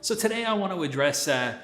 So today I want to address a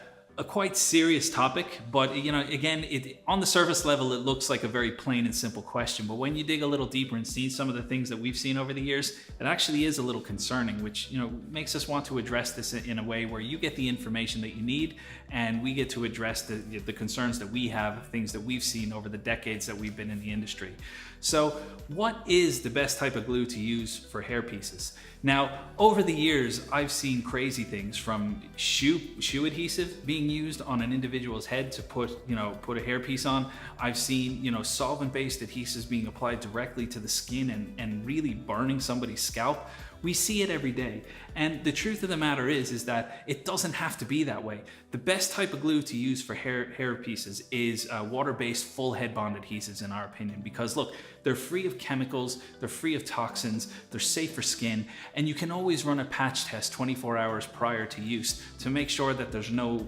quite serious topic, but again, on the surface level, it looks like a very plain and simple question. But when you dig a little deeper and see some of the things that we've seen over the years, it actually is a little concerning, which makes us want to address this in a way where you get the information that you need, and we get to address the concerns that we have, things that we've seen over the decades that we've been in the industry. So, what is the best type of glue to use for hair pieces? Now, over the years, I've seen crazy things from shoe adhesive being used on an individual's head to put a hairpiece on. I've seen, solvent-based adhesives being applied directly to the skin and really burning somebody's scalp. We see it every day. And the truth of the matter is that it doesn't have to be that way. The best type of glue to use for hair pieces is water-based full head bond adhesives, in our opinion, because look, they're free of chemicals, they're free of toxins, they're safe for skin, and you can always run a patch test 24 hours prior to use to make sure that there's no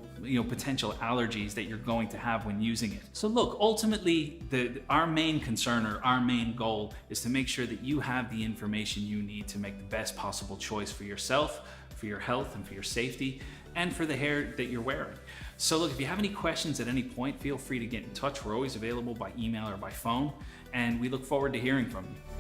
potential allergies that you're going to have when using it. So look, ultimately, our main concern or our main goal is to make sure that you have the information you need to make the best possible choice for yourself, for your health, and for your safety, and for the hair that you're wearing. So look, if you have any questions at any point, feel free to get in touch. We're always available by email or by phone, and we look forward to hearing from you.